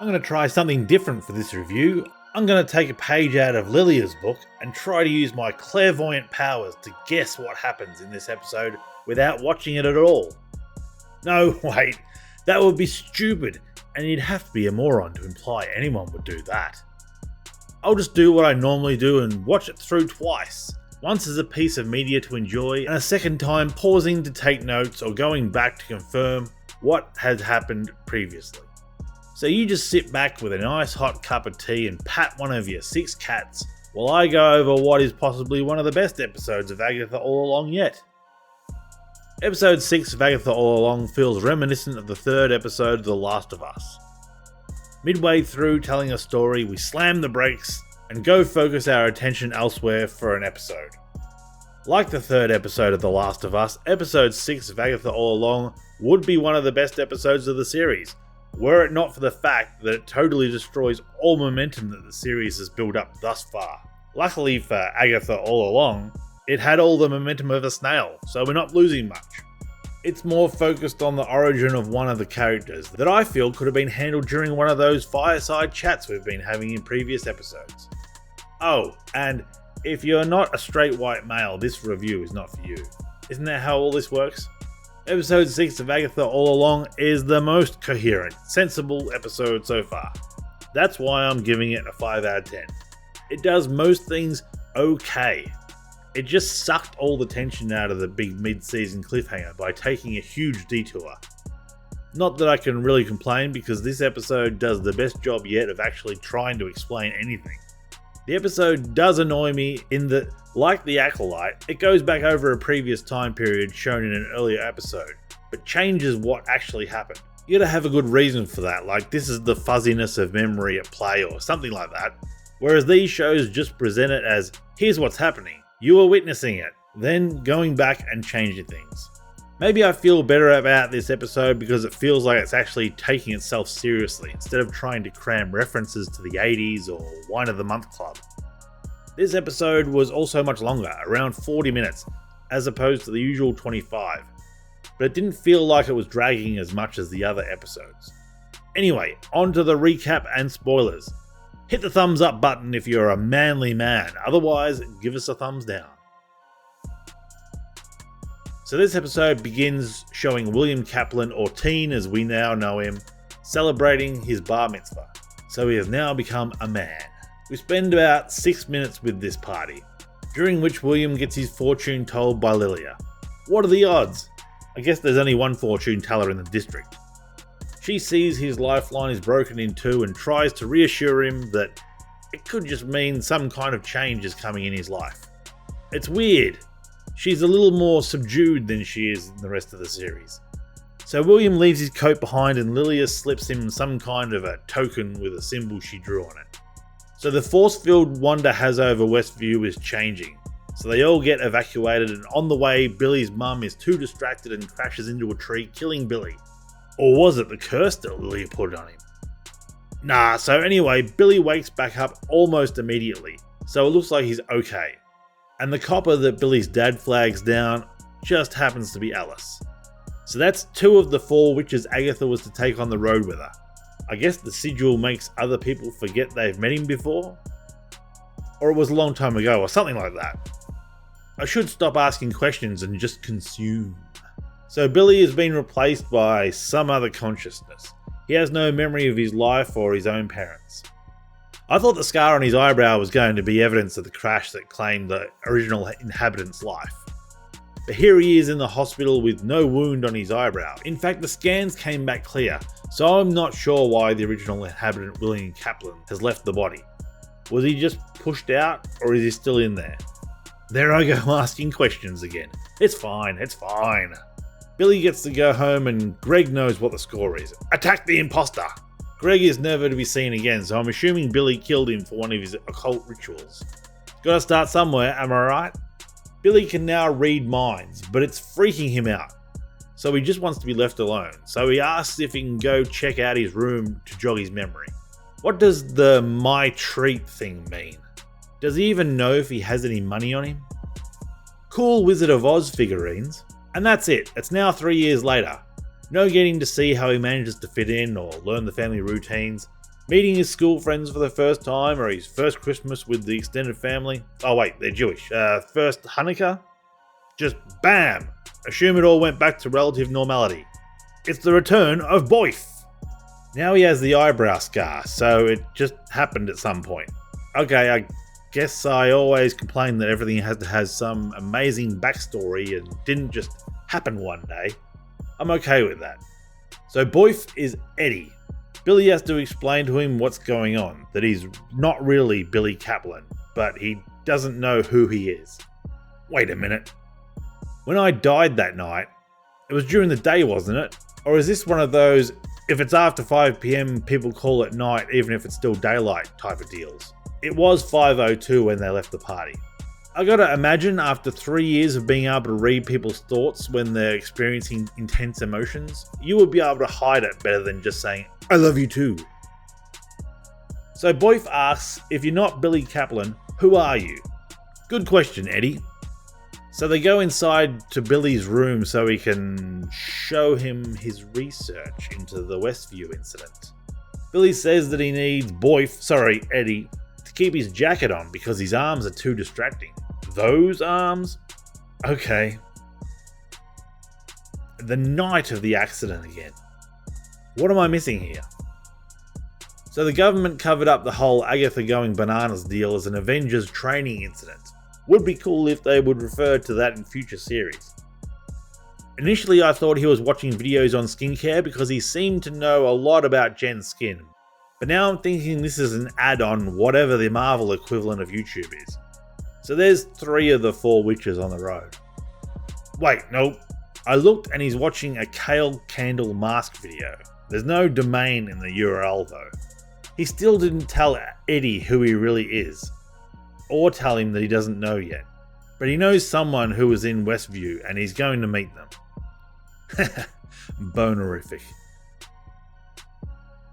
I'm going to try something different for this review. I'm going to take a page out of Lilia's book and try to use my clairvoyant powers to guess what happens in this episode without watching it at all. No, wait, that would be stupid, and you'd have to be a moron to imply anyone would do that. I'll just do what I normally do and watch it through twice. Once as a piece of media to enjoy, and a second time pausing to take notes or going back to confirm what had happened previously. So you just sit back with a nice hot cup of tea and pat one of your 6 cats while I go over what is possibly one of the best episodes of Agatha All Along yet. Episode 6 of Agatha All Along feels reminiscent of the 3rd episode of The Last of Us. Midway through telling a story, we slam the brakes and go focus our attention elsewhere for an episode. Like the 3rd episode of The Last of Us, episode 6 of Agatha All Along would be one of the best episodes of the series, were it not for the fact that it totally destroys all momentum that the series has built up thus far. Luckily for Agatha All Along, it had all the momentum of a snail, so we're not losing much. It's more focused on the origin of one of the characters that I feel could have been handled during one of those fireside chats we've been having in previous episodes. Oh, and if you're not a straight white male, this review is not for you. Isn't that how all this works? Episode 6 of Agatha All Along is the most coherent, sensible episode so far. That's why I'm giving it a 5 out of 10. It does most things okay. It just sucked all the tension out of the big mid-season cliffhanger by taking a huge detour. Not that I can really complain because this episode does the best job yet of actually trying to explain anything. The episode does annoy me in that, like The Acolyte, it goes back over a previous time period shown in an earlier episode, but changes what actually happened. You gotta have a good reason for that, like this is the fuzziness of memory at play or something like that. Whereas these shows just present it as, here's what's happening, you are witnessing it, then going back and changing things. Maybe I feel better about this episode because it feels like it's actually taking itself seriously instead of trying to cram references to the 80s or Wine of the Month Club. This episode was also much longer, around 40 minutes, as opposed to the usual 25, but it didn't feel like it was dragging as much as the other episodes. Anyway, on to the recap and spoilers. Hit the thumbs up button if you're a manly man, otherwise give us a thumbs down. So this episode begins showing William Kaplan, or Teen as we now know him, celebrating his bar mitzvah. So he has now become a man. We spend about 6 minutes with this party, during which William gets his fortune told by Lilia. What are the odds? I guess there's only one fortune teller in the district. She sees his lifeline is broken in two and tries to reassure him that it could just mean some kind of change is coming in his life. It's weird. She's a little more subdued than she is in the rest of the series. So William leaves his coat behind and Lilia slips him some kind of a token with a symbol she drew on it. So the force field Wanda has over Westview is changing. So they all get evacuated and on the way Billy's mum is too distracted and crashes into a tree, killing Billy. Or was it the curse that Lilia put on him? Nah, so anyway, Billy wakes back up almost immediately. So it looks like he's okay. And the copper that Billy's dad flags down just happens to be Alice. So that's 2 of the 4 witches Agatha was to take on the road with her. I guess the sigil makes other people forget they've met him before? Or it was a long time ago, or something like that. I should stop asking questions and just consume. So Billy has been replaced by some other consciousness. He has no memory of his life or his own parents. I thought the scar on his eyebrow was going to be evidence of the crash that claimed the original inhabitant's life. But here he is in the hospital with no wound on his eyebrow. In fact, the scans came back clear, so I'm not sure why the original inhabitant William Kaplan has left the body. Was he just pushed out, or is he still in there? There I go asking questions again. It's fine, it's fine. Billy gets to go home and Greg knows what the score is. Attack the imposter! Greg is never to be seen again, so I'm assuming Billy killed him for one of his occult rituals. Gotta start somewhere, am I right? Billy can now read minds, but it's freaking him out. So he just wants to be left alone. So he asks if he can go check out his room to jog his memory. What does the my treat thing mean? Does he even know if he has any money on him? Cool Wizard of Oz figurines. And that's it, it's now 3 years later. No getting to see how he manages to fit in or learn the family routines. Meeting his school friends for the first time, or his first Christmas with the extended family. Oh wait, they're Jewish. First Hanukkah? Just BAM! Assume it all went back to relative normality. It's the return of Boif! Now he has the eyebrow scar, so it just happened at some point. Okay, I guess I always complain that everything has to have some amazing backstory and didn't just happen one day. I'm okay with that. So Boif is Eddie. Billy has to explain to him what's going on, that he's not really Billy Kaplan, but he doesn't know who he is. Wait a minute. When I died that night, it was during the day, wasn't it? Or is this one of those, if it's after 5 PM, people call it night even if it's still daylight type of deals? It was 5:02 when they left the party. I gotta imagine after 3 years of being able to read people's thoughts when they're experiencing intense emotions, you would be able to hide it better than just saying, I love you too. So Boif asks, if you're not Billy Kaplan, who are you? Good question, Eddie. So they go inside to Billy's room so he can show him his research into the Westview incident. Billy says that he needs Eddie, to keep his jacket on because his arms are too distracting. Those arms? Okay. The night of the accident again. What am I missing here? So the government covered up the whole Agatha going bananas deal as an Avengers training incident. Would be cool if they would refer to that in future series. Initially I thought he was watching videos on skincare because he seemed to know a lot about Jen's skin. But now I'm thinking this is an add-on whatever the Marvel equivalent of YouTube is. So there's 3 of the 4 witches on the road. Wait, nope. I looked and he's watching a Kale Candle mask video. There's no domain in the URL though. He still didn't tell Eddie who he really is. Or tell him that he doesn't know yet. But he knows someone who was in Westview and he's going to meet them. Bonerific.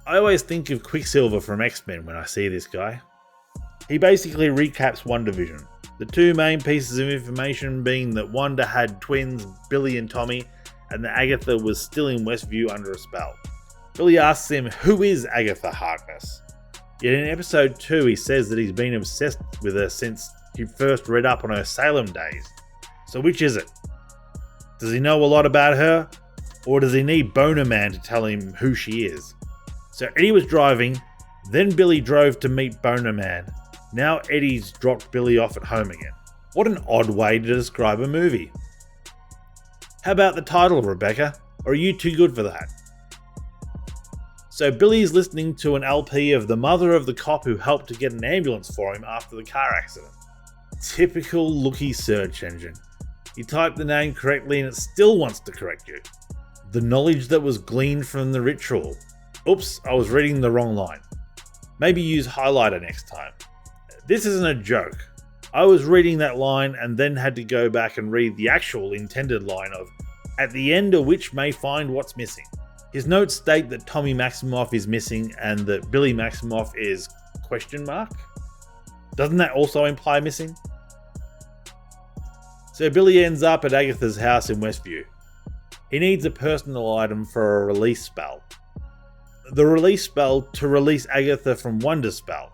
I always think of Quicksilver from X-Men when I see this guy. He basically recaps WandaVision. The 2 main pieces of information being that Wanda had twins, Billy and Tommy, and that Agatha was still in Westview under a spell. Billy asks him, who is Agatha Harkness? Yet in episode 2 he says that he's been obsessed with her since he first read up on her Salem days. So which is it? Does he know a lot about her? Or does he need Boner Man to tell him who she is? So Eddie was driving, then Billy drove to meet Boner Man. Now Eddie's dropped Billy off at home again. What an odd way to describe a movie. How about the title, Rebecca? Or are you too good for that? So Billy's listening to an LP of the mother of the cop who helped to get an ambulance for him after the car accident. Typical looky search engine. You type the name correctly and it still wants to correct you. The knowledge that was gleaned from the ritual. Oops, I was reading the wrong line. Maybe use highlighter next time. This isn't a joke. I was reading that line and then had to go back and read the actual intended line of, at the end of which may find what's missing. His notes state that Tommy Maximoff is missing and that Billy Maximoff is ? Doesn't that also imply missing? So Billy ends up at Agatha's house in Westview. He needs a personal item for a release spell. The release spell to release Agatha from Wonder Spell.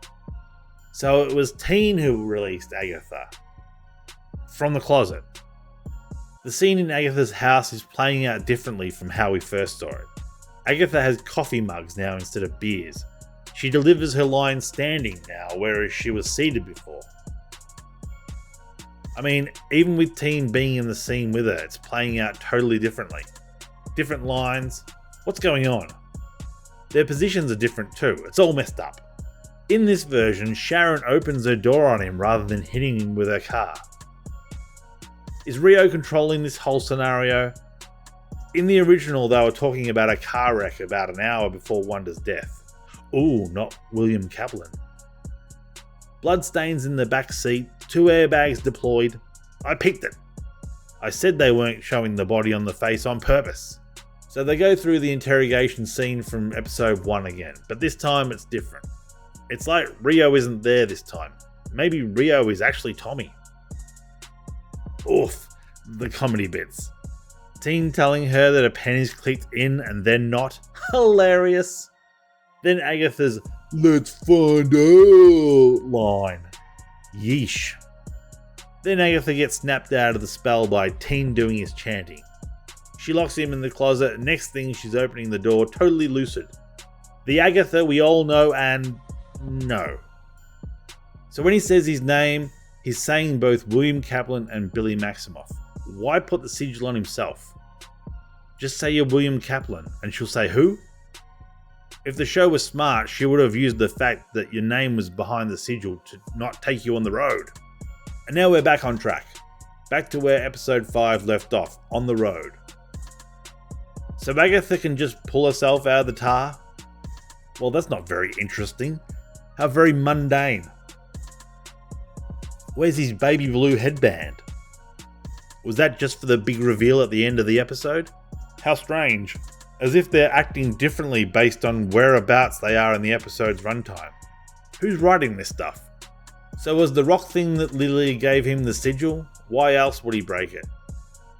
So it was Teen who released Agatha from the closet. The scene in Agatha's house is playing out differently from how we first saw it. Agatha has coffee mugs now instead of beers. She delivers her lines standing now, whereas she was seated before. I mean, even with Teen being in the scene with her, it's playing out totally differently. Different lines. What's going on? Their positions are different too. It's all messed up. In this version, Sharon opens her door on him rather than hitting him with her car. Is Rio controlling this whole scenario? In the original, they were talking about a car wreck about an hour before Wanda's death. Ooh, not William Kaplan. Bloodstains in the back seat, 2 airbags deployed. I picked it. I said they weren't showing the body on the face on purpose. So they go through the interrogation scene from episode 1 again, but this time it's different. It's like Rio isn't there this time. Maybe Rio is actually Tommy. Oof, the comedy bits. Teen telling her that a pen is clicked in and then not. Hilarious. Then Agatha's "Let's find out" line. Yeesh. Then Agatha gets snapped out of the spell by Teen doing his chanting. She locks him in the closet, and next thing she's opening the door totally lucid. The Agatha we all know and know. So when he says his name, he's saying both William Kaplan and Billy Maximoff. Why put the sigil on himself? Just say you're William Kaplan, and she'll say who? If the show was smart, she would have used the fact that your name was behind the sigil to not take you on the road. And now we're back on track. Back to where episode 5 left off, on the road. So Agatha can just pull herself out of the tar? Well, that's not very interesting. How very mundane. Where's his baby blue headband? Was that just for the big reveal at the end of the episode? How strange. As if they're acting differently based on whereabouts they are in the episode's runtime. Who's writing this stuff? So was the rock thing that Lilia gave him the sigil? Why else would he break it?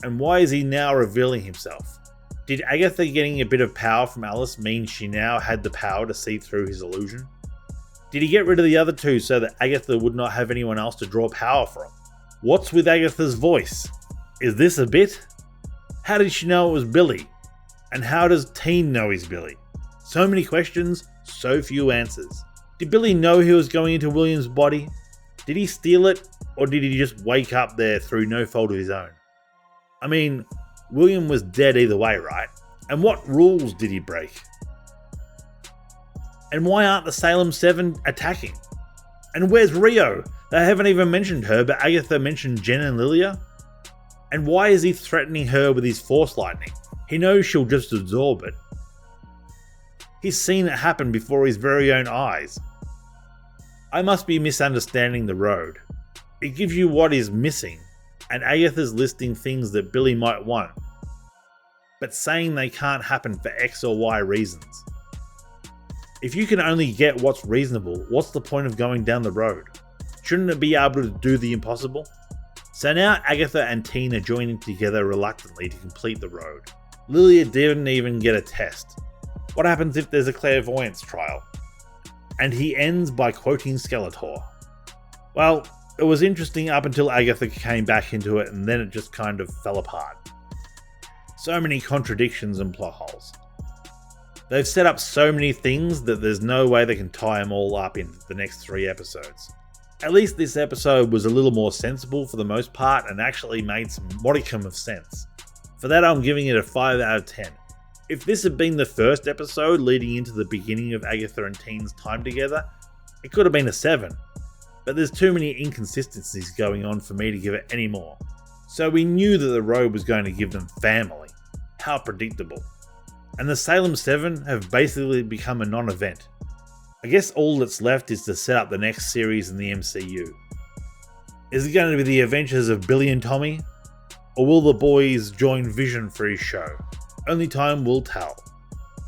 And why is he now revealing himself? Did Agatha getting a bit of power from Alice mean she now had the power to see through his illusion? Did he get rid of the other two so that Agatha would not have anyone else to draw power from? What's with Agatha's voice? Is this a bit? How did she know it was Billy? And how does Teen know he's Billy? So many questions, so few answers. Did Billy know he was going into William's body? Did he steal it, or did he just wake up there through no fault of his own? I mean, William was dead either way, right? And what rules did he break? And why aren't the Salem 7 attacking? And where's Rio? They haven't even mentioned her, but Agatha mentioned Jen and Lilia. And why is he threatening her with his force lightning? He knows she'll just absorb it. He's seen it happen before his very own eyes. I must be misunderstanding the road. It gives you what is missing, and Agatha's listing things that Billy might want, but saying they can't happen for X or Y reasons. If you can only get what's reasonable, what's the point of going down the road? Shouldn't it be able to do the impossible? So now Agatha and Teen are joining together reluctantly to complete the road. Lilia didn't even get a test. What happens if there's a clairvoyance trial? And he ends by quoting Skeletor. Well, it was interesting up until Agatha came back into it, and then it just kind of fell apart. So many contradictions and plot holes. They've set up so many things that there's no way they can tie them all up in the next 3 episodes. At least this episode was a little more sensible for the most part and actually made some modicum of sense. For that, I'm giving it a 5 out of 10. If this had been the first episode leading into the beginning of Agatha and Teen's time together, it could have been a 7. But there's too many inconsistencies going on for me to give it any more. So we knew that the road was going to give them family. How predictable. And the Salem 7 have basically become a non-event. I guess all that's left is to set up the next series in the MCU. Is it going to be the adventures of Billy and Tommy? Or will the boys join Vision for his show? Only time will tell.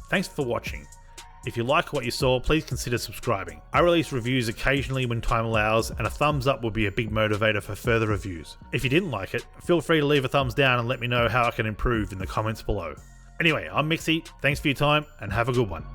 Thanks for watching. If you like what you saw, please consider subscribing. I release reviews occasionally when time allows, and a thumbs up would be a big motivator for further reviews. If you didn't like it, feel free to leave a thumbs down and let me know how I can improve in the comments below. Anyway, I'm Mixie, thanks for your time, and have a good one.